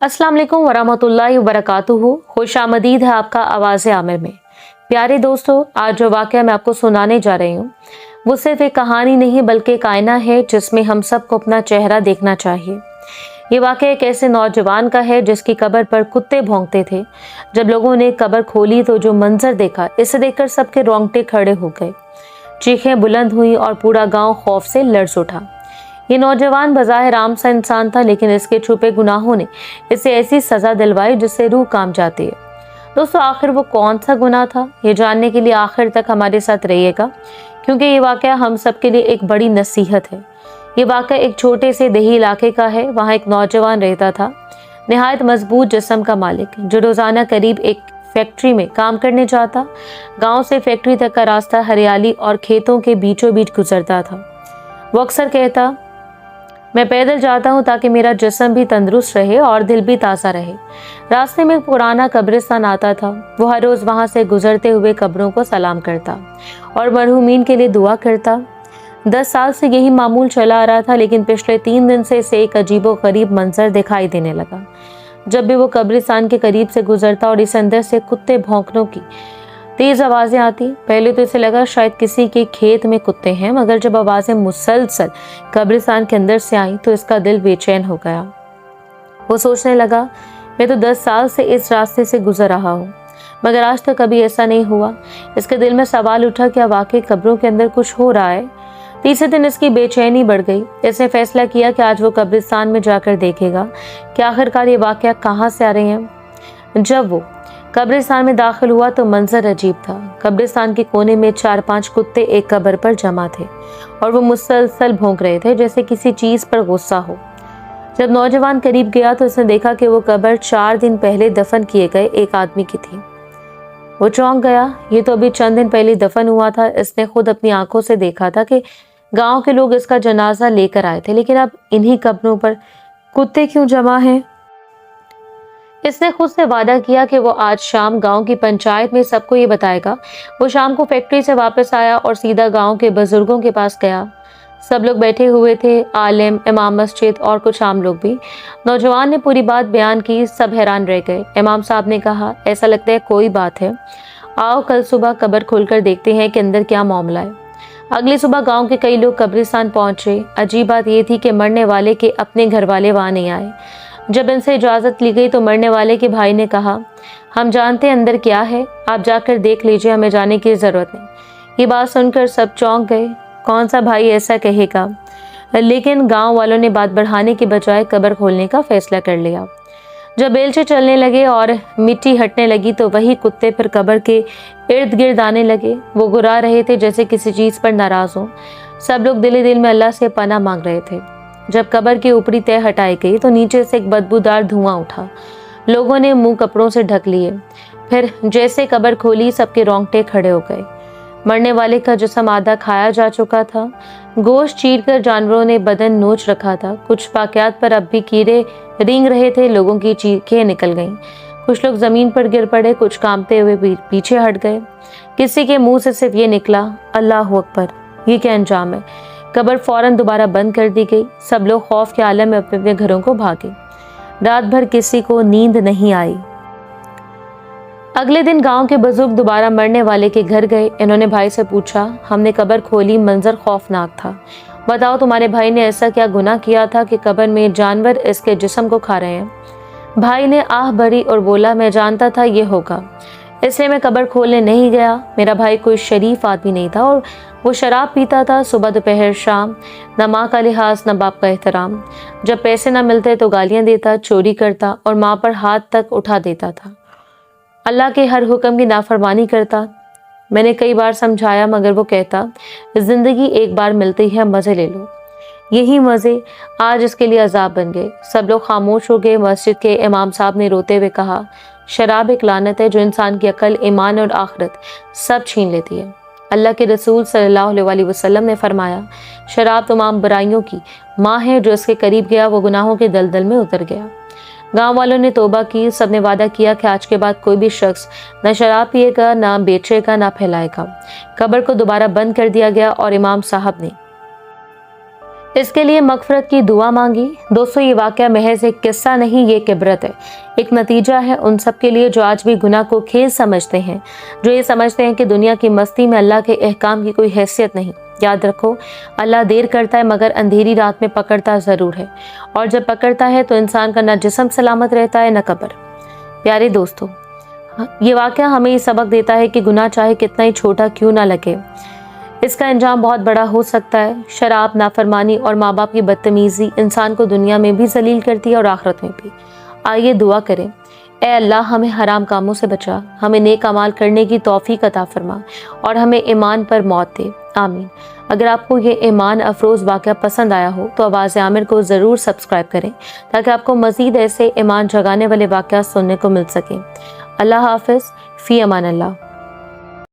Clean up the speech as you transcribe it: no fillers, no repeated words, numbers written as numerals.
अस्सलाम वालेकुम वरहमतुल्लाहि वबरकातुहू। खुश आमदीद है आपका आवाज़ आमिर में। प्यारे दोस्तों, आज जो वाक़या मैं आपको सुनाने जा रही हूँ वो सिर्फ एक कहानी नहीं बल्कि एक आईना है जिसमें हम सबको अपना चेहरा देखना चाहिए। ये वाक़या एक ऐसे नौजवान का है जिसकी कब्र पर कुत्ते भौंकते थे। जब लोगों ने कब्र खोली तो जो मंजर देखा, इसे देखकर सबके रोंगटे खड़े हो गए, चीखें बुलंद हुई और पूरा गाँव खौफ से लर्ज़ उठा। ये नौजवान बज़ाहिर आम सा इंसान था, लेकिन इसके छुपे गुनाहों ने इसे ऐसी सज़ा दिलवाई जिससे रूह कांप जाती है। दोस्तों, आखिर वो कौन सा गुनाह था, ये जानने के लिए आखिर तक हमारे साथ रहिएगा, क्योंकि ये वाक़या हम सब के लिए एक बड़ी नसीहत है। ये वाक़या एक छोटे से देही इलाके का है। वहाँ एक नौजवान रहता था, निहायत मजबूत जिस्म का मालिक, जो रोज़ाना करीब एक फैक्ट्री में काम करने जाता। गाँव से फैक्ट्री तक का रास्ता हरियाली और खेतों के बीचों बीच गुजरता था। वो अक्सर कहता, मैं पैदल जाता हूँ ताकि मेरा जिस्म भी तंदुरुस्त रहे और दिल भी ताज़ा रहे। रास्ते में एक पुराना कब्रिस्तान आता था। वो हर रोज़ वहाँ से गुजरते हुए कब्रों को सलाम करता और मरहूमीन के लिए दुआ करता। 10 साल से यही मामूल चला आ रहा था, लेकिन पिछले 3 दिन से इसे एक अजीबो गरीब मंजर दिखाई देने लगा। जब भी वो कब्रिस्तान के करीब से गुजरता और इस अंदर से कुत्ते भौंकनों की तेज आवाज़ें आती, पहले तो इसे लगा शायद किसी के खेत में कुत्ते हैं, मगर जब आवाज़ें मुसलसल कब्रिस्तान के अंदर से आई तो इसका दिल बेचैन हो गया। वो सोचने लगा, मैं तो 10 साल से इस रास्ते से गुजर रहा हूँ, मगर आज तक कभी ऐसा नहीं हुआ। इसके दिल में सवाल उठा, क्या वाकई कब्रों के अंदर कुछ हो रहा है? तीसरे दिन इसकी बेचैनी बढ़ गई। इसने फैसला किया कि आज वो कब्रिस्तान में जाकर देखेगा कि आखिरकार ये वाकया कहाँ से आ रहे हैं। जब वो कब्रिस्तान में दाखिल हुआ तो मंजर अजीब था। कब्रिस्तान के कोने में 4-5 कुत्ते एक कब्र पर जमा थे और वो मुसलसल भौंक रहे थे जैसे किसी चीज़ पर गुस्सा हो। जब नौजवान करीब गया तो उसने देखा कि वो कब्र 4 दिन पहले दफन किए गए एक आदमी की थी। वो चौंक गया, ये तो अभी चंद दिन पहले दफन हुआ था। इसने खुद अपनी आंखों से देखा था कि गाँव के लोग इसका जनाजा लेकर आए थे, लेकिन अब इन्हीं कब्रों पर कुत्ते क्यों जमा हैं? इसने खुद से वादा किया कि वो आज शाम गांव की पंचायत में सबको ये बताएगा। वो शाम को फैक्ट्री से वापस आया और सीधा गांव के बुजुर्गों के पास गया। सब लोग बैठे हुए थे, आलिम, इमाम मस्जिद और कुछ आम लोग भी। नौजवान ने पूरी बात बयान की, सब हैरान रह गए। इमाम साहब ने कहा, ऐसा लगता है कोई बात है, आओ कल सुबह कब्र खोलकर देखते हैं कि अंदर क्या मामला है। अगली सुबह गाँव के कई लोग कब्रिस्तान पहुंचे। अजीब बात यह थी कि मरने वाले के अपने घर वाले वहाँ नहीं आए। जब इनसे इजाज़त ली गई तो मरने वाले के भाई ने कहा, हम जानते हैं अंदर क्या है, आप जाकर देख लीजिए, हमें जाने की ज़रूरत नहीं। ये बात सुनकर सब चौंक गए, कौन सा भाई ऐसा कहेगा? लेकिन गांव वालों ने बात बढ़ाने के बजाय कब्र खोलने का फैसला कर लिया। जब बेलचे चलने लगे और मिट्टी हटने लगी तो वही कुत्ते फिर कब्र के इर्द गिर्द आने लगे। वो गुर्रा रहे थे जैसे किसी चीज़ पर नाराज़ हो। सब लोग दिल दिल में अल्लाह से पनाह मांग रहे थे। जब कब्र की ऊपरी तय हटाई गई तो नीचे से एक बदबूदार धुआं उठा। लोगों ने मुंह कपड़ों से ढक लिए। फिर जैसे कब्र खोली, सबके रोंगटे खड़े हो गए। मरने वाले का जिस्म आधा खाया जा चुका था। गोश्त चीरकर जानवरों ने बदन नोच रखा था। कुछ बाकियात पर अब भी कीड़े रेंग रहे थे। लोगों की चीखें निकल गईं। कुछ लोग जमीन पर गिर पड़े, कुछ कांपते हुए पीछे हट गए। किसी के मुंह से सिर्फ ये निकला, अल्लाह अकबर। ये क्या अंजाम है? कब्र फौरन दोबारा बंद कर दी गई। सब लोग खौफ के आलम में अपने अपने घरों को भागे। रात भर किसी को नींद नहीं आई। अगले दिन गांव के बुजुर्ग दोबारा मरने वाले के घर गए। इन्होंने भाई से पूछा, हमने कब्र खोली, मंजर खौफनाक था, बताओ तुम्हारे भाई ने ऐसा क्या गुनाह किया था कि कब्र में जानवर इसके जिस्म को खा रहे हैं? भाई ने आह भरी और बोला, मैं जानता था ये होगा, इसलिए मैं कब्र खोलने नहीं गया। मेरा भाई कोई शरीफ आदमी नहीं था और वो शराब पीता था, सुबह दोपहर शाम, न माँ का लिहाज न बाप का एहतराम। जब पैसे न मिलते तो गालियाँ देता, चोरी करता और माँ पर हाथ तक उठा देता था। अल्लाह के हर हुक्म की नाफरमानी करता। मैंने कई बार समझाया, मगर वो कहता, जिंदगी एक बार मिलती है, मज़े ले लो। यही मज़े आज इसके लिए अजाब बन गए। सब लोग खामोश हो गए। मस्जिद के इमाम साहब ने रोते हुए कहा, शराब एक लानत है जो इंसान की अकल, ईमान और आखिरत सब छीन लेती है। अल्लाह के रसूल सल्लल्लाहु अलैहि वसल्लम ने फरमाया, शराब तमाम बुराइयों की माँ है, जो इसके करीब गया वो गुनाहों के दलदल में उतर गया। गांव वालों ने तौबा की। सबने वादा किया कि आज के बाद कोई भी शख्स न शराब पिएगा, न बेचेगा, न फैलाएगा। कब्र को दोबारा बंद कर दिया गया और इमाम साहब ने इसके लिए मगफरत की दुआ मांगी। दोस्तों, ये वाक़या महज एक किस्सा नहीं, ये एक इबरत है, एक नतीजा है उन सब के लिए जो आज भी गुनाह को खेल समझते हैं, जो ये समझते हैं कि दुनिया की मस्ती में अल्लाह के अहकाम की कोई हैसियत नहीं। याद रखो, अल्लाह देर करता है मगर अंधेरी रात में पकड़ता ज़रूर है, और जब पकड़ता है तो इंसान का न जिस्म सलामत रहता है न कब्र। प्यारे दोस्तों, ये वाक़या हमें ये सबक देता है कि गुनाह चाहे कितना ही छोटा क्यों ना लगे, इसका अंजाम बहुत बड़ा हो सकता है। शराब, नाफरमानी और माँ बाप की बदतमीज़ी इंसान को दुनिया में भी जलील करती है और आखिरत में भी। आइए दुआ करें, ए अल्लाह हमें हराम कामों से बचा, हमें नेक अमाल करने की तौफीक अता फरमा और हमें ईमान पर मौत दे। आमीन। अगर आपको ये ईमान अफरोज़ वाक़या पसंद आया हो तो आवाज़ आमिर को ज़रूर सब्सक्राइब करें ताकि आपको मज़ीद ऐसे ईमान जगाने वाले वाक़या सुनने को मिल सकें। अल्लाह हाफ़िज़, फ़ी अमान अल्लाह।